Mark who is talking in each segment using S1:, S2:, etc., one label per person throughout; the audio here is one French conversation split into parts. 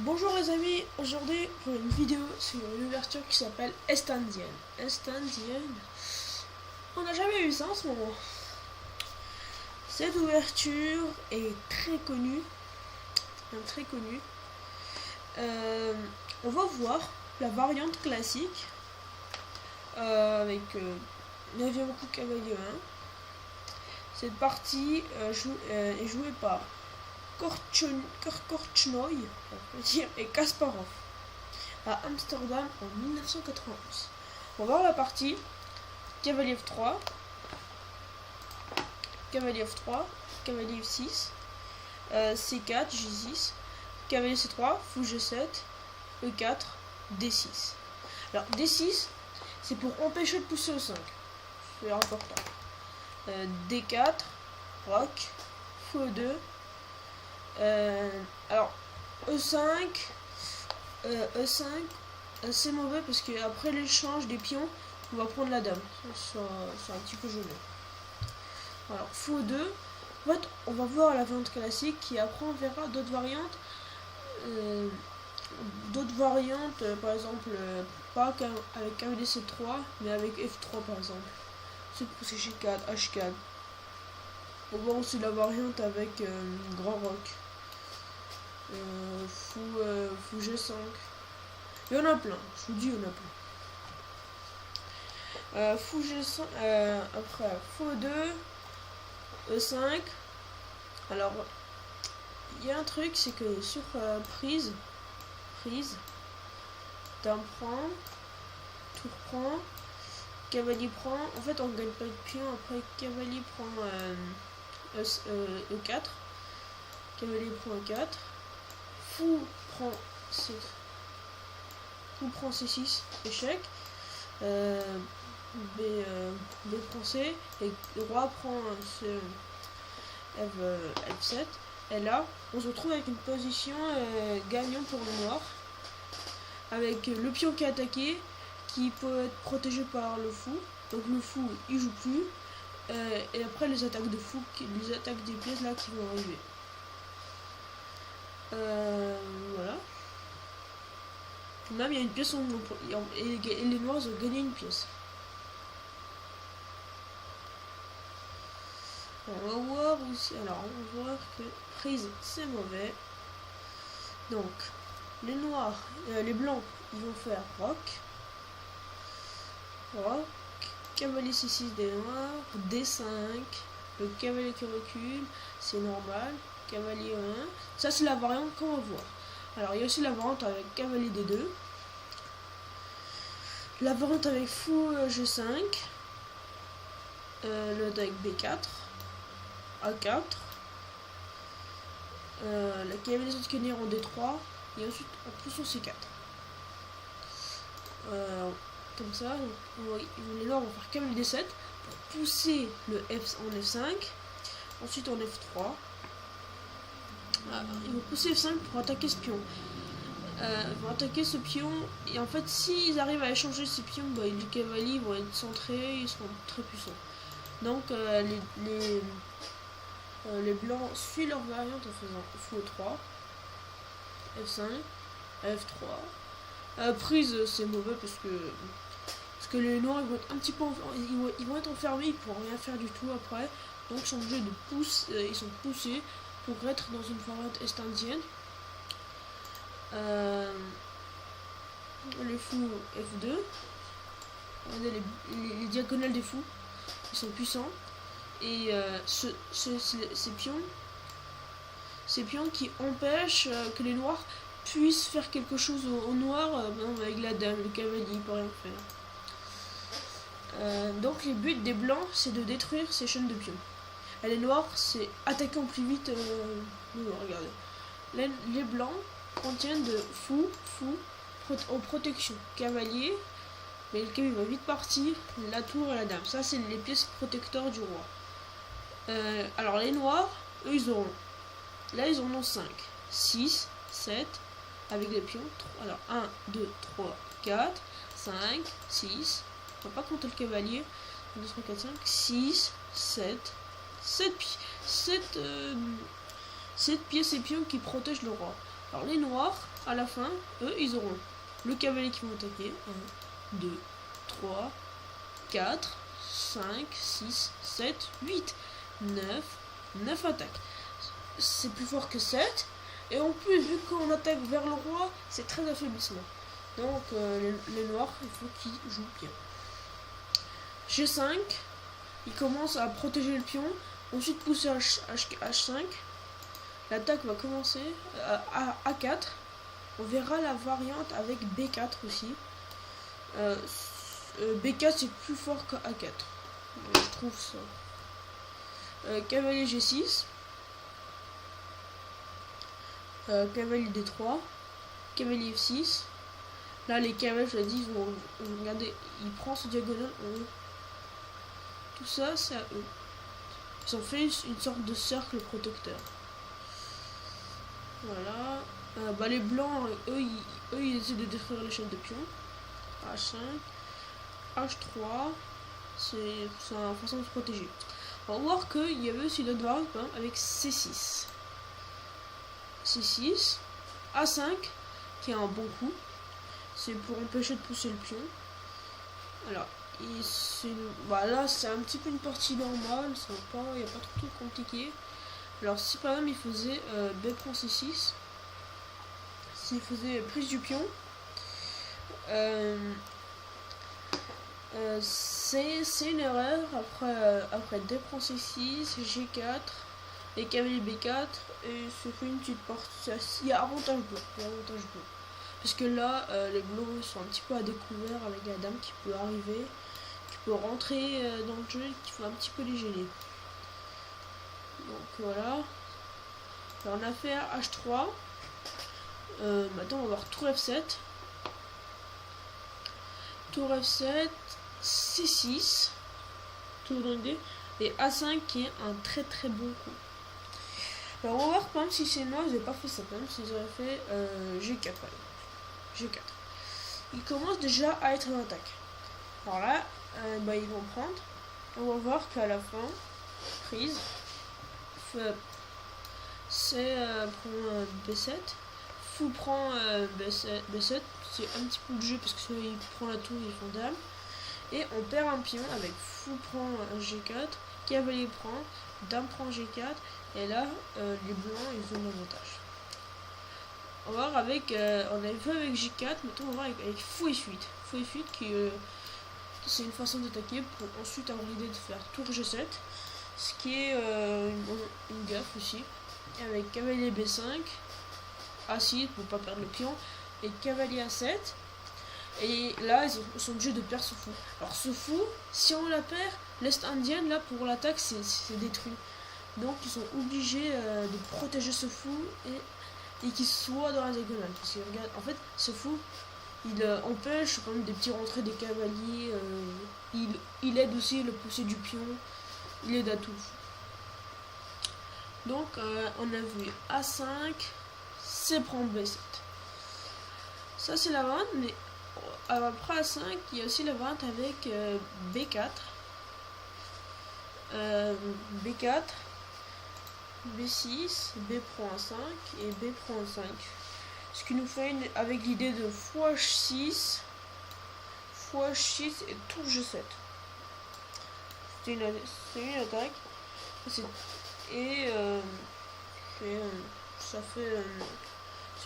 S1: Bonjour les amis, aujourd'hui pour une vidéo sur une ouverture qui s'appelle Est Indienne. Est Indienne, on n'a jamais vu ça en ce moment. Cette ouverture est très connue, on va voir la variante classique avec 9e coup cavalier 1. Cette partie est jouée par Korchnoi et Kasparov à Amsterdam en 1991. On va voir la partie cavalier F3, cavalier F3, cavalier F6, C4, J6, cavalier C3, fou G7, E4, D6. Alors D6, c'est pour empêcher de pousser au 5, c'est important. D4, roc, fou E2. Alors E5, c'est mauvais parce qu'après l'échange des pions, on va prendre la dame. C'est un petit peu gênant. Alors fou E2. En fait, on va voir la variante classique et après on verra d'autres variantes. Par exemple, pas avec cavalier C3, mais avec F3 par exemple. C'est pousser G4, H4. On va voir aussi la variante avec grand roc. Fou G5. Il y en a plein, je vous dis, il y en a plein. Fou G5, après fou E2, E5. Alors, il y a un truc, c'est que sur prise, dame prend, tour prend, cavalier prend. En fait, on gagne pas de pion. Après, cavalier prend E4, cavalier prend E4. Fou prend C6, échec. B prend C, et le roi prend F7. Et là, on se retrouve avec une position gagnant pour le noir, avec le pion qui est attaqué, qui peut être protégé par le fou. Donc le fou, il joue plus. Et après, les attaques de fou, les attaques des pièces là qui vont arriver. Voilà. Même il y a une pièce et les noirs ont gagné une pièce. On va voir aussi. Alors on va voir que prise c'est mauvais. Donc les noirs, les blancs, ils vont faire roc, cavalier C6 des noirs, D5, le cavalier qui recule, c'est normal. Cavalier 1, ça c'est la variante qu'on va voir. Alors il y a aussi la variante avec cavalier D2, la variante avec fou G5, le avec B4, A4, la cavalier de Kenner en D3, et ensuite en plus on C4. Comme ça, les noirs vont faire cavalier D7 pour pousser le F en F5, ensuite en F3. Ils vont pousser F5 pour attaquer ce pion. Et en fait, s'ils arrivent à échanger ces pions, les cavaliers vont être centrés, ils seront très puissants. Donc les blancs suivent leur variante en faisant fou E3, F5, F3. Prise, c'est mauvais parce que les noirs ils vont être un petit peu ils vont être enfermés, ils pourront rien faire du tout après. Donc ils sont obligés de pousser, ils sont poussés pour être dans une variante est-indienne. Les fous F2. Regardez les diagonales des fous, ils sont puissants. Et ces pions qui empêchent que les noirs puissent faire quelque chose au noir. Avec la dame, le cavalier, il peut rien faire. Donc les buts des blancs, c'est de détruire ces chaînes de pions. Et les noirs, c'est attaquer au plus vite. Regardez. Les blancs contiennent de fou en protection. Cavalier, mais le cavalier va vite partir. La tour et la dame. Ça, c'est les pièces protecteurs du roi. Alors les noirs, eux, ils en ont 5, 6, 7, avec les pions. 3. Alors 1, 2, 3, 4, 5, 6. On va pas compter le cavalier. 1, 2, 3, 4, 5, 6, 7 pièces et pions qui protègent le roi. Alors les noirs, à la fin, eux, ils auront le cavalier qui vont attaquer. 1, 2, 3, 4, 5, 6, 7, 8, 9 attaques. C'est plus fort que 7. Et en plus, vu qu'on attaque vers le roi, c'est très affaiblissement. Donc les noirs, il faut qu'ils jouent bien. G5, il commence à protéger le pion. Ensuite pousser H5. L'attaque va commencer à A4. On verra la variante avec B4 aussi. B4 c'est plus fort que A4. Je trouve ça. Cavalier G6. Cavalier D3. Cavalier F6. Là les cavaliers, je l'ai dit, ils vont regarder. Il prend ce diagonale en haut. Tout ça c'est à eux. Ils ont fait une sorte de cercle protecteur. Voilà. Les blancs, eux, ils essaient de détruire les chaînes de pions. H5, H3, c'est une façon de se protéger. On va voir qu'il y avait aussi d'autres variantes avec C6. C6, A5, qui est un bon coup. C'est pour empêcher de pousser le pion. Alors, là, c'est un petit peu une partie normale, il n'y a pas trop compliqué. Alors, si par exemple il faisait B prend C6, s'il faisait prise du pion, c'est une erreur. Après D prend C6, G4 et cavalier B4, et se fait une petite partie. Il y a avantage blanc. Parce que là, les bleus sont un petit peu à découvert avec la dame qui peut arriver, qui peut rentrer dans le jeu, qui faut un petit peu les gêner. Donc voilà. Alors, on a fait H3. Maintenant on va voir tour F7. Tour F7, C6. Tour D. Et A5 qui est un très très bon coup. Alors on va voir quand même si c'est moi, ils n'avaient pas fait ça quand même, s'ils auraient fait G4 par exemple. G4. Ils commencent déjà à être en attaque. Alors là, ils vont prendre. On va voir qu'à la fin, prise. C'est prend B7. Fou prend B7. C'est un petit peu le jeu parce que il prend la tour, ils font dame. Et on perd un pion avec fou prend G4. Cavalier prend. Dame prend G4. Et là, les blancs, ils ont l'avantage. On va voir avec. On avait vu avec G4. Maintenant, on va voir avec fou F8. Fou F8 qui c'est une façon d'attaquer pour ensuite avoir l'idée de faire tour G7. Ce qui est une gaffe aussi. Avec cavalier B5, A6 pour pas perdre le pion, et cavalier A7. Et là, ils sont obligés de perdre ce fou. Alors ce fou, si on la perd, l'Est indienne, là, pour l'attaque, c'est détruit. Donc ils sont obligés de protéger ce fou et qu'il soit dans la diagonale. Parce que regarde, en fait, ce fou, il empêche quand même des petits rentrées des cavaliers. Il aide aussi le pousser du pion. Il aide à tout. Donc on a vu A5, C prend B7. Ça c'est la variante, mais après A5, il y a aussi la variante avec B4. B4, B6, B prend A5 et B prend A5. Ce qui nous fait avec l'idée de fois H6, et tour G7. C'est une attaque. C'est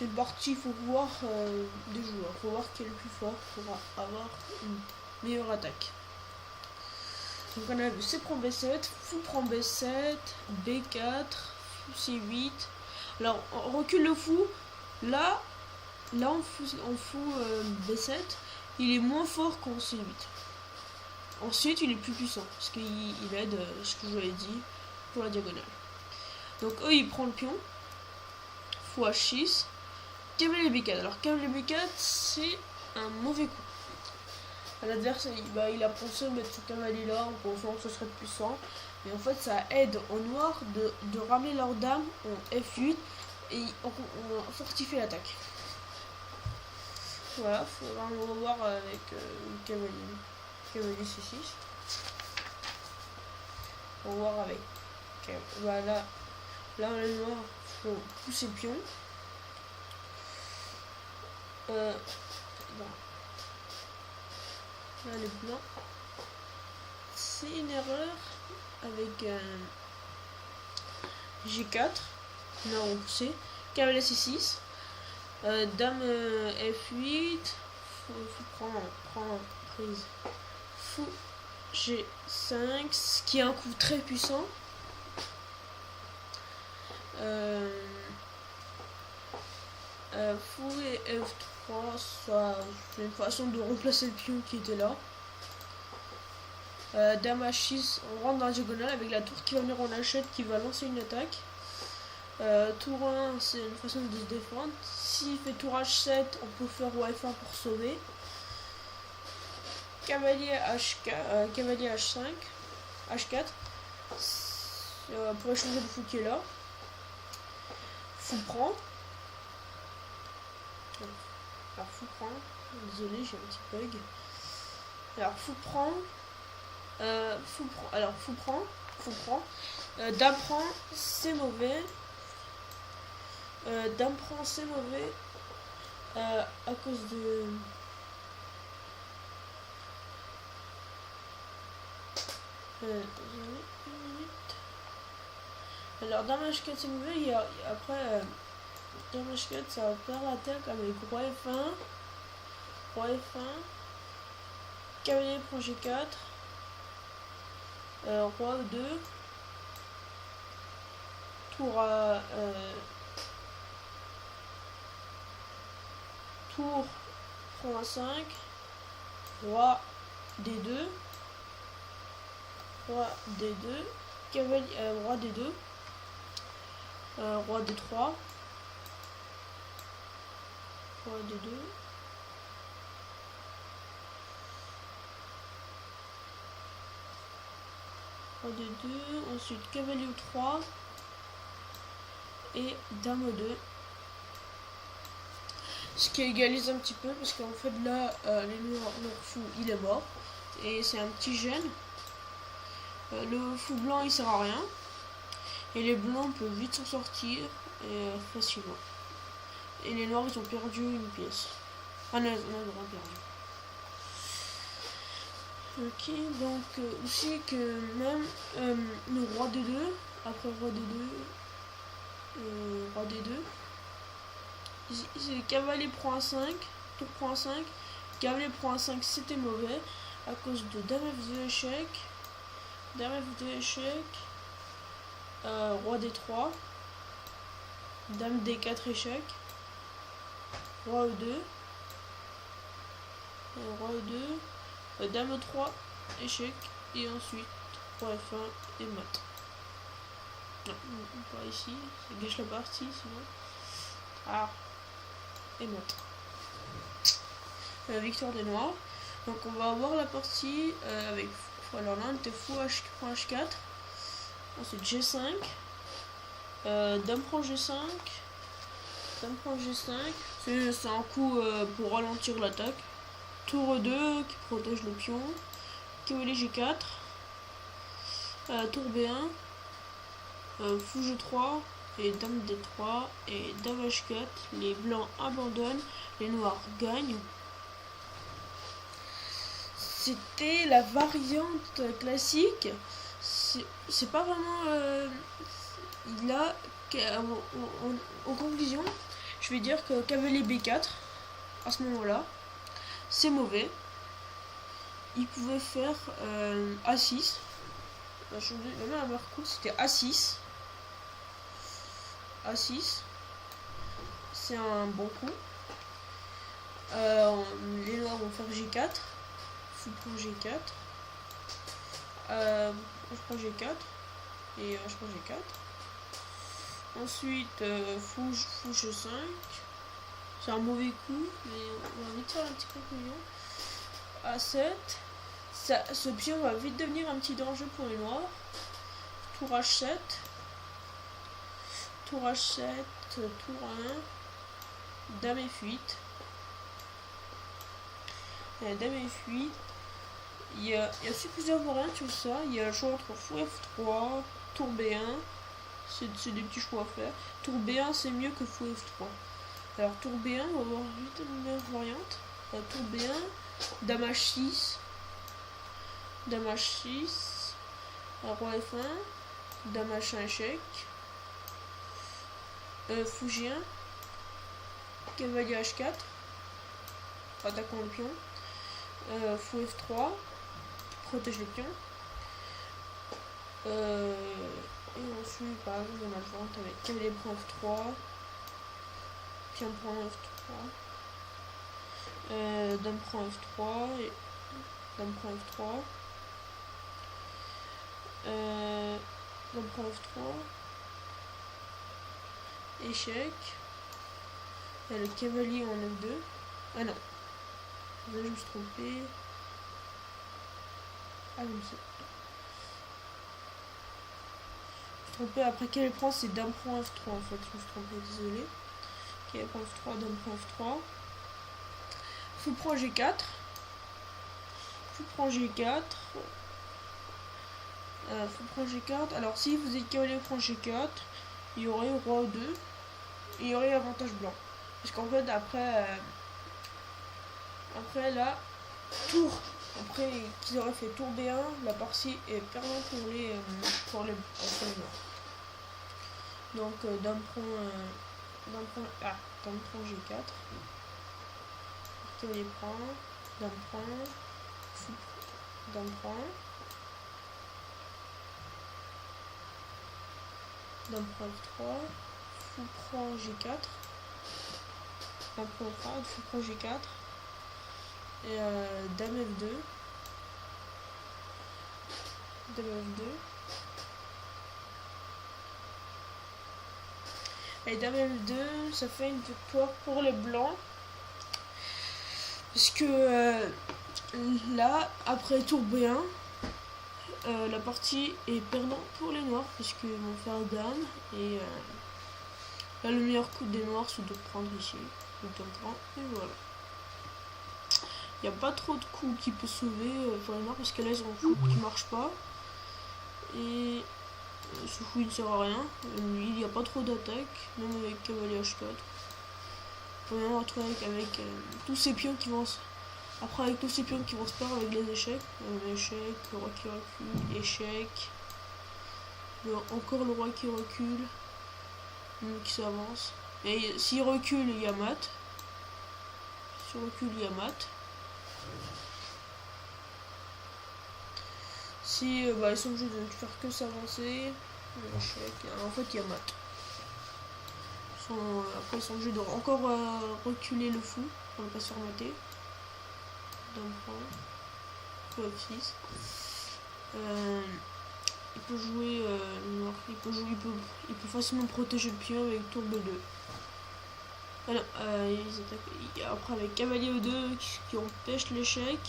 S1: une partie, il faut voir des joueurs, il faut voir qui est le plus fort pour avoir une meilleure attaque. Donc on a vu C prend B7, fou prend B7, B4, fou C8. Alors on recule le fou, là on fout B7, il est moins fort qu'en C8. Ensuite il est plus puissant, parce qu'il aide ce que je vous avais dit pour la diagonale. Donc eux ils prennent le pion, fou H6, cavalier B4. Alors cavalier B4 c'est un mauvais coup. L'adversaire il a pensé à mettre ce cavalier là en pensant que ce serait puissant, mais en fait ça aide en noir de ramener leur dame en F8 et on fortifie l'attaque. Voilà, on va voir avec le cavalier C6. On va voir avec voilà, là le noir faut pousser le pion, Bon. Là, les blancs. C'est une erreur avec G4. Non, repoussé. Cavalier C6. Dame F8. Fou prend prise. Fou G5. Ce qui est un coup très puissant. Fou et F3, c'est une façon de remplacer le pion qui était là. Dame H6, on rentre dans la diagonale avec la tour qui va venir en H7 qui va lancer une attaque. Tour 1, c'est une façon de se défendre. S'il fait tour H7, on peut faire roi F1 pour sauver. Cavalier H4, cavalier H5, H4 pour échanger le fou qui est là. Fou prend. Alors fou prend. Désolé, j'ai un petit bug. Alors fou prend. Alors fou prend. Dame prend, c'est mauvais. Dame prend, c'est mauvais. À cause de. Une minute. Alors dame H4 c'est mauvais. Après dame H4 ça va faire l'attaque avec roi F1. Roi F1. Cavalier prend G4. Roi E2. Tour à tour prend A5. Roi D2. Roi D2. Cavalier roi D2. Roi D3. Roi D2. Roi D2. Ensuite cavalier E3. Et dame E2. Ce qui égalise un petit peu parce qu'en fait là les noirs, leur fou il est mort. Et c'est un petit gène. Le fou blanc il sert à rien. Et les blancs peuvent vite s'en sortir facilement. Et les noirs ils ont perdu une pièce. Ah non, ils ont perdu. Ok, donc aussi que même le roi D2, après roi D2, roi D2, ici, cavalier prend A5, tour prend A5, cavalier prend A5 c'était mauvais à cause de dame F2 échec, dame F2 échec, roi D3, dame D4 échec, roi E2, roi E2, dame E3 échec, et ensuite roi F1 et mat. Non, pas ici, ça gâche la partie sinon. Ah, et mat. Victoire des noirs. Donc on va avoir la partie avec. Alors là on était fou H4. Ensuite G5. Dame prend G5. Dame prend G5. C'est un coup pour ralentir l'attaque. Tour 2 qui protège le pion. Cavalier G4. Tour B1. Fou G3. Et dame D3. Et dame H4. Les blancs abandonnent. Les noirs gagnent. C'était la variante classique. C'est pas vraiment. Là, en conclusion, je vais dire que cavalier B4, à ce moment-là, c'est mauvais. Il pouvait faire A6. Même à leur coup, c'était A6. A6. C'est un bon coup. Les noirs vont faire G4. Fou prend G4. Je prends G4. Et je prends G4. Ensuite, fou G5. C'est un mauvais coup, mais on va vite faire un petit conclusion. A7. Ce pion va vite devenir un petit danger pour les noirs. Tour H7. Tour H7. Tour 1. Dame F8. Dame F8. Il y a aussi plusieurs variantes sur ça. Il y a le choix entre fou F3, tour B1. C'est des petits choix à faire. Tour B1 c'est mieux que fou F3. Alors tour B1, on va voir vite une meilleure variante. Tour B1, dame H6, dame H6, roi F1, dame H1 échec, fou G1, cavalier H4, attaquant le pion, fou F3, protège les pions. Et ensuite, par exemple, on a le vente avec cavalier prend F3, pion prend F3, dame prend F3, et dame prend F3, dame prend F3, échec, et le cavalier en F2, ah non, je me suis trompé, ah non, c'est trompé. Après qu'elle prend, c'est dame prend F3 en fait, je me suis trompé, désolé. Qu'elle prend F3, dame prend F3, fou prend G4, fou prend G4, fou prend G4. Alors si vous êtes cavalier prend G4, il y aurait roi E2, et il y aurait avantage blanc, parce qu'en fait après là, tour, après qu'ils auraient fait tour B1, la partie est perdante pour les noirs. Donc dame prend G4, cavalier prend, dame prend, fou, dame prend, dame prend F3, fou prend G4, dame prend F3, fou prend G4, et dame F2, dame F2, et dame F2, ça fait une victoire pour les blancs, parce que là, après tour B1, la partie est perdante pour les noirs, puisqu'ils vont faire dame, et là le meilleur coup des noirs c'est de prendre ici, le dame prend, et voilà. Il n'y a pas trop de coups qui peut sauver pour les noirs, parce que là ils ont un coup qui marche pas, et ce fou il ne sert à rien, il n'y a pas trop d'attaque, même avec cavalier H4. On peut même retrouver avec tous ces pions qui vont se... Après avec tous ces pions qui vont se perdre avec les échecs, échec, le roi qui recule, échec, encore le roi qui recule, qui s'avance, et s'il recule il y a mat, s'il recule il y a mat. Si ils sont obligés de faire que s'avancer, échec, en fait il y a mat. Après ils sont obligés de encore reculer le fou pour ne pas se faire mater. Dame prend, fou F6. Il peut jouer il peut facilement protéger le pion avec tour B2. Alors, ils attaquent après avec cavalier E2 qui empêche l'échec.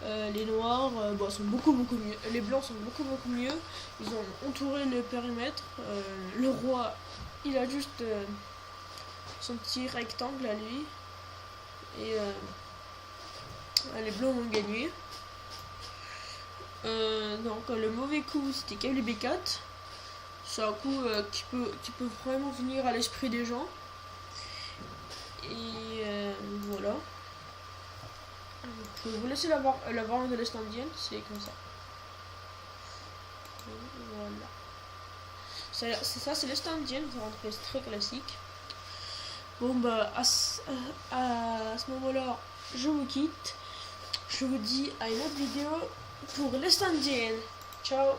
S1: Les noirs sont beaucoup mieux. Les blancs sont beaucoup mieux. Ils ont entouré le périmètre. Le roi, il a juste son petit rectangle à lui. Et les blancs vont gagner. Donc le mauvais coup c'était cavalier B4. C'est un coup qui peut vraiment venir à l'esprit des gens. Et voilà. Je vais vous laisser la variante de l'Est indienne, c'est comme ça. Voilà. C'est l'Est indienne, c'est très classique. Bon bah à ce moment-là, je vous quitte. Je vous dis à une autre vidéo pour l'Est indienne. Ciao.